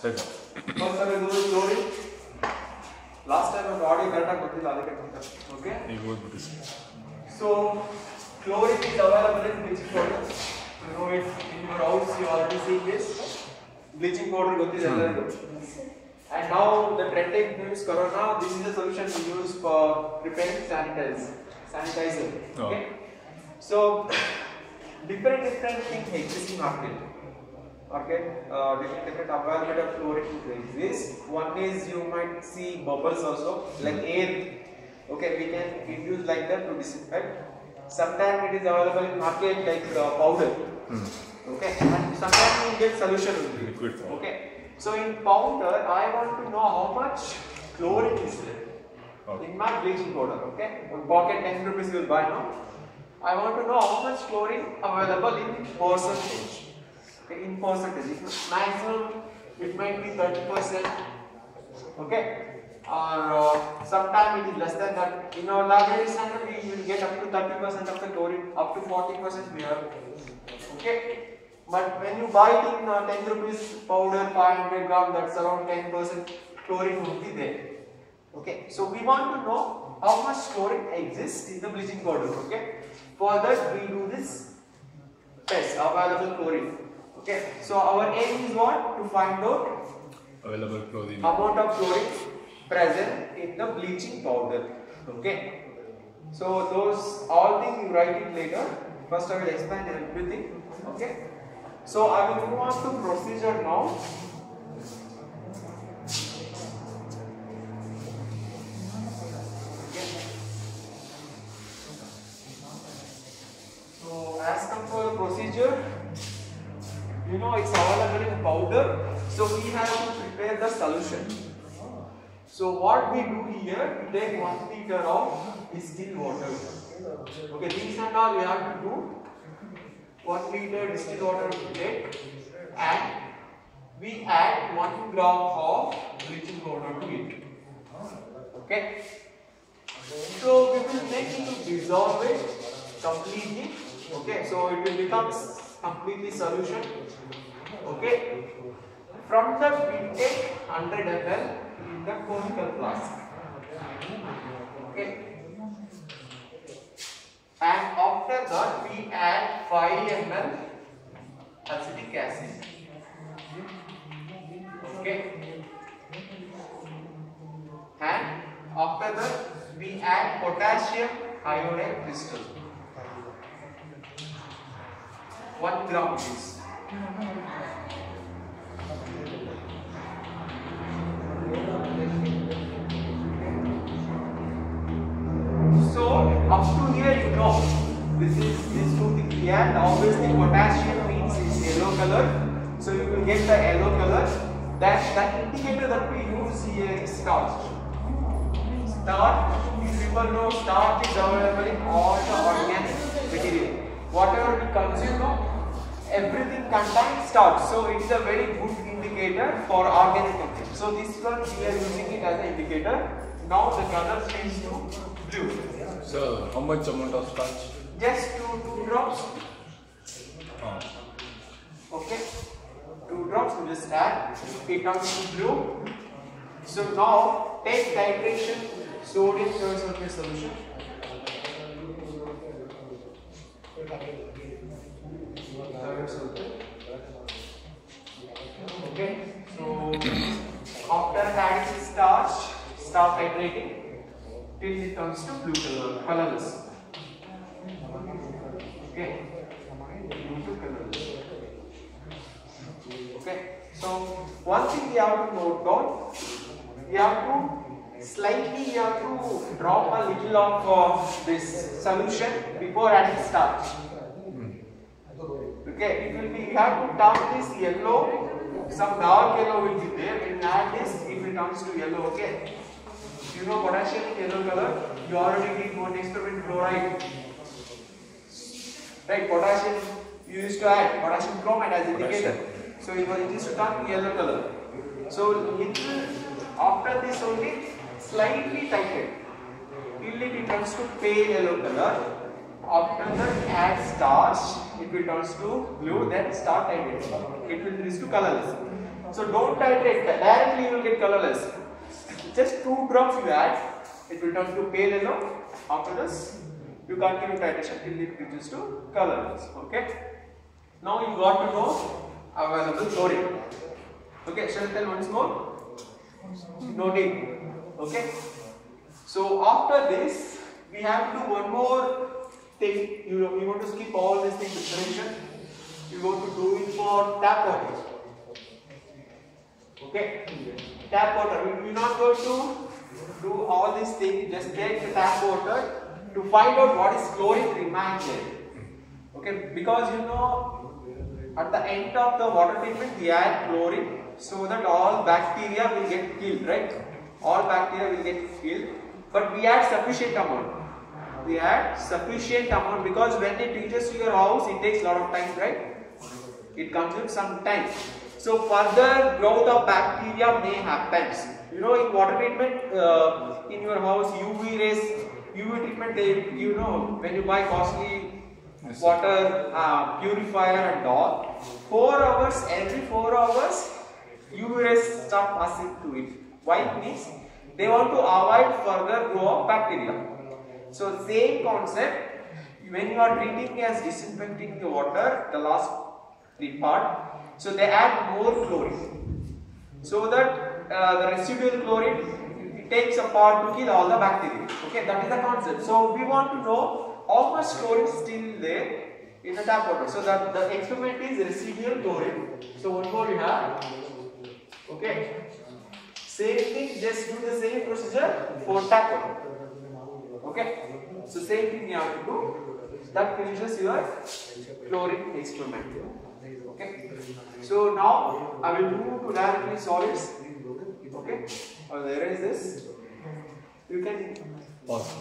ಸರಿ first I will do chlorine. Last time I already got it. Okay. ಈಗ ಓದ್ಬಿಟ್ಟು So chlorine is available in bleaching powder. You know it in your house. You already see this bleaching powder. Gotti ಎಲ್ಲರಿಗೂ. And now the trending is Corona. This is the solution we use for preparing sanitizer. Okay. So different things exist in market. Okay, different availability of chlorine exists. One is you might see bubbles also, like air. Okay, we can use like that to disinfect. Sometimes it is available in market like powder. Okay, and sometimes you get solution only. Liquid form. Okay, so in powder, I want to know how much chlorine is there in my bleaching powder. Okay, one pocket 10 rupees you will buy now. I want to know how much chlorine available in percentage. Okay, in percentage, maximum it might be 30%. Okay, or sometimes it is less than that. In our laboratory standard, we will get up to 30% of the chlorine, up to 40% we have. Okay, but when you buy it in 10 rupees powder, 500 gram, that's around 10% chlorine will be there. Okay, so we want to know how much chlorine exists in the bleaching powder. Okay, for that we do this test, available chlorine. Okay, so our aim is what? To find out available clothing amount of chlorine present in the bleaching powder. Okay, so those all things you write it later. First I will explain everything. Okay, so I will move on to procedure now. Okay. So as come for procedure, you know it's available in powder, so we have to prepare the solution. So what we do here, we take 1 liter of distilled water. Okay, these and all we have to do. 1 liter distilled water we take, and we add 1 gram of bleaching powder to it. Okay, so we will make it to dissolve it completely. Okay, so it will become completely solution. Okay, from that we take 100 ml in the conical flask. Okay, and after that we add 5 ml acetic acid. Okay, and after that we add potassium iodide crystal, 1 gram please. So up to here you know this is these two things we add. Obviously potassium means is yellow color, so you will get the yellow color. That indicator that we use here is starch. Starch, if people know, starch is available in all the organic material. Whatever we consume now, everything contains starch, so it's a very good indicator for organic content. So this one we are using it as an indicator. Now the color changes to blue. So how much amount of starch? Just 2 drops. Okay, 2 drops we just add. It turns to blue. So now take titration sodium thiosulfate solution. Okay, so after adding starch, start titrating till it turns to blue color, colorless. Okay, blue to colorless. Okay, so one thing we have to note down, we have to slightly drop a little of this solution before adding starch. Okay, it will be, you have to turn this yellow, some dark yellow will be there. When you add this, it will turn to yellow. Okay, you know potassium is yellow color. You already did one experiment with chloride, right? Potassium you used to add potassium chloride as indicator, so it used to turn yellow color. So little after this only slightly titrate till it turns to pale yellow color. After that add starch, it will turn to blue, then start titrating. It will reach to colorless. So don't titrate. Directly you will get colorless. Just 2 drops you add, it will turn to pale yellow. After this, you continue titration till it reaches to colorless. Okay. Now you got to know available chlorine. Okay. Shall I tell once more? No need. Okay. So after this, we have to do one more thing. You want to skip all these things preparation. You want to do it for tap water. Okay, tap water. We're not going to do all these things. Just take the tap water to find out what is chlorine remain there. Okay, because you know at the end of the water treatment we add chlorine so that all bacteria will get killed, right? All bacteria will get killed, but we add sufficient amount. We add sufficient amount because when it reaches to your house, it takes a lot of time, right? It consumes some time. So further growth of bacteria may happen. You know, in water treatment, in your house, UV rays, UV treatment, you know, when you buy costly water purifier and all, 4 hours, every 4 hours, UV rays start passing to it. Why? It means they want to avoid further growth of bacteria. So same concept, when you are treating as disinfecting the water, the last part, so they add more chlorine, so that the residual chlorine, it takes a part to kill all the bacteria. Okay, that is the concept. So we want to know how much chlorine is still there in the tap water. So that the experiment is residual chlorine. So one more you have. Okay, same thing, just do the same procedure for tap water. Okay, so same thing you have to do. That finishes your chlorine experiment. Okay, so now I will move to directly solids. Okay, there is this. You can pause.